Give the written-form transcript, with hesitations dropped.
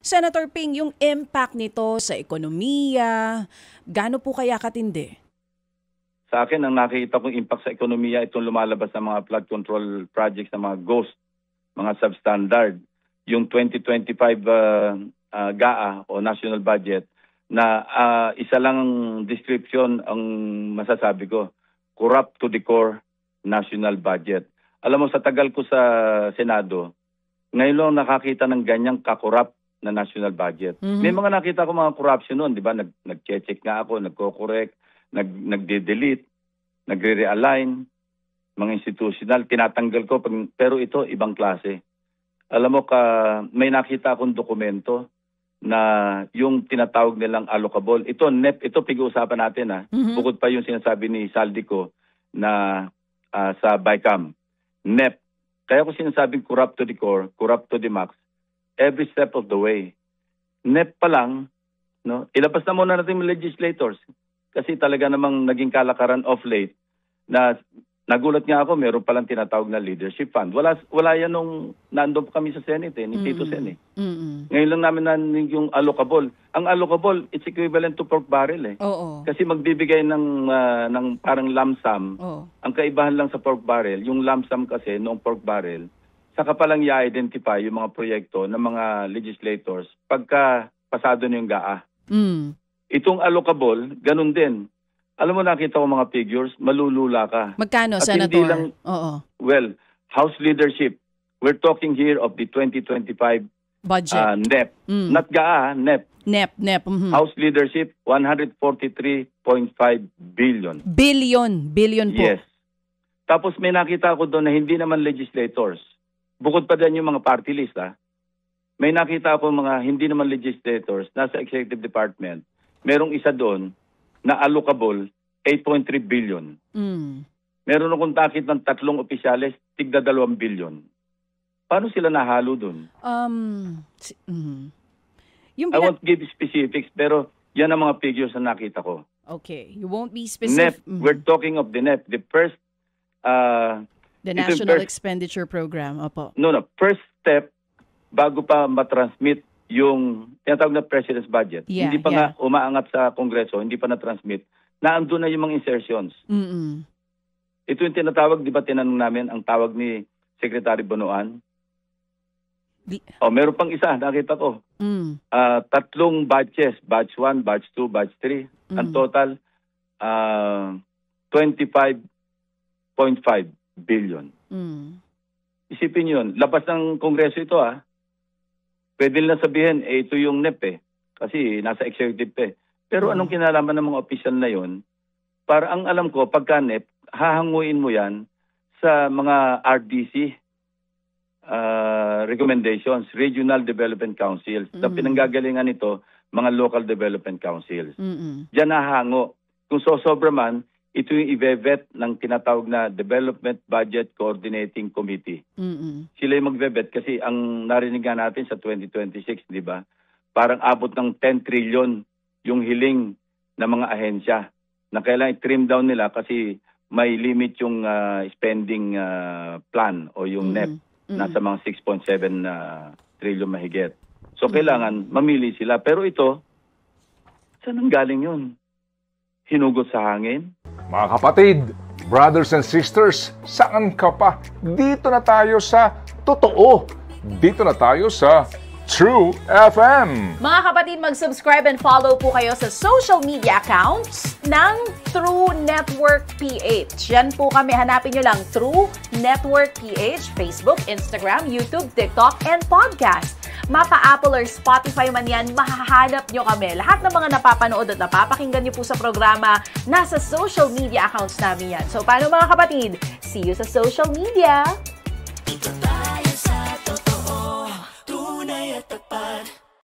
Senator Ping, yung impact nito sa ekonomiya, gaano po kaya katindi? Sa akin, ang nakikita kong impact sa ekonomiya, itong lumalabas ng mga flood control projects ng mga ghost, mga substandard. Yung 2025 GAA o National Budget na isa lang description ang masasabi ko, corrupt to the core national budget. Alam mo, sa tagal ko sa Senado, ngayon lang nakakita ng ganyang kakorrupt na national budget. May mga nakita ko mga corruption noon, di ba? Nag-check nga ako, nagko-correct, nagde-delete, nagre-realign, mga institutional, tinatanggal ko, pero ito, ibang klase. Alam mo, may nakita akong dokumento na yung tinatawag nilang allocable. Ito, NEP, ito pag-uusapan natin. Bukod pa yung sinasabi ni Saldico na sa BICAM. NEP. Kaya ko sinasabing corrupt to the core, corrupt to the max, every step of the way. NEP pa lang, no? Ilabas na muna natin yung legislators. Kasi talaga namang naging kalakaran of late na nagulat nga ako, meron palang tinatawag na leadership fund. Wala yan nung nandun kami sa Senate, ni Tito Sen. Ngayon lang namin yung allocable. Ang allocable, it's equivalent to pork barrel. Kasi magbibigay ng parang lump sum. Ang kaibahan lang sa pork barrel, yung lump sum kasi noong pork barrel, saka palang i-identify yung mga proyekto ng mga legislators pagka pasado na yung GAA. Itong allocable, ganun din. Alam mo, nakita ko mga figures, malulula ka. Magkano, At Senator? Hindi lang, well, House leadership, we're talking here of the 2025 budget. NEP. Not GAA, NEP. NEP. House leadership, 143.5 billion. Billion po. Yes. Tapos may nakita ko doon na hindi naman legislators. Bukod pa din yung mga party list, may nakita ako mga hindi naman legislators nasa executive department. Merong isa doon na allocable 8.3 billion. Meron akong takit ng 3 opisyales, tigda 2 billion. Paano sila nahalo doon? I won't give specifics, pero yan ang mga figures na nakita ko. Okay, you won't be specific. NEP, we're talking of the NEP, the first the National Expenditure Program, opo. No, first step bago pa matransmit yung tinatawag na President's Budget. Hindi pa nga umaangat sa Kongreso, hindi pa na-transmit, naandun na yung mga insertions. Ito yung tinatawag, di ba tinanong namin ang tawag ni Secretary Bonoan? Meron pang isa, nakita ko. 3 batches, batch 1, batch 2, batch 3. Ang total, 25.5 billion. Isipin yun, labas ng Kongreso ito Pwede nila sabihin, ito yung NEP kasi nasa executive Pero anong kinalaman ng mga opisyal na yun? Para ang alam ko, pagka NEP, hahanguin mo yan sa mga RDC recommendations, Regional Development Councils. Sa pinanggagalingan nito, mga Local Development Councils. Diyan hahango. Kung sosobra man, ito yung i-vet ng tinatawag na Development Budget Coordinating Committee. Sila yung mag-vet kasi ang narinig nga natin sa 2026, di ba? Parang abot ng 10 trillion yung hiling ng mga ahensya na kailangan i-trim down nila kasi may limit yung spending plan o yung NEP. Nasa mga 6.7 trillion mahigit. So kailangan mamili sila. Pero ito, saan ang galing yun? Hinugot sa hangin? Mga kapatid, brothers and sisters, saan ka pa? Dito na tayo sa totoo. Dito na tayo sa True FM. Mga kapatid, mag-subscribe and follow po kayo sa social media accounts ng True Network PH. Yan po kami, hanapin nyo lang True Network PH, Facebook, Instagram, YouTube, TikTok, and podcast. Mapa Apple or Spotify man yan, mahahanap nyo kami. Lahat ng mga napapanood at napapakinggan nyo po sa programa, nasa social media accounts namin yan. So, paano mga kapatid? See you sa social media!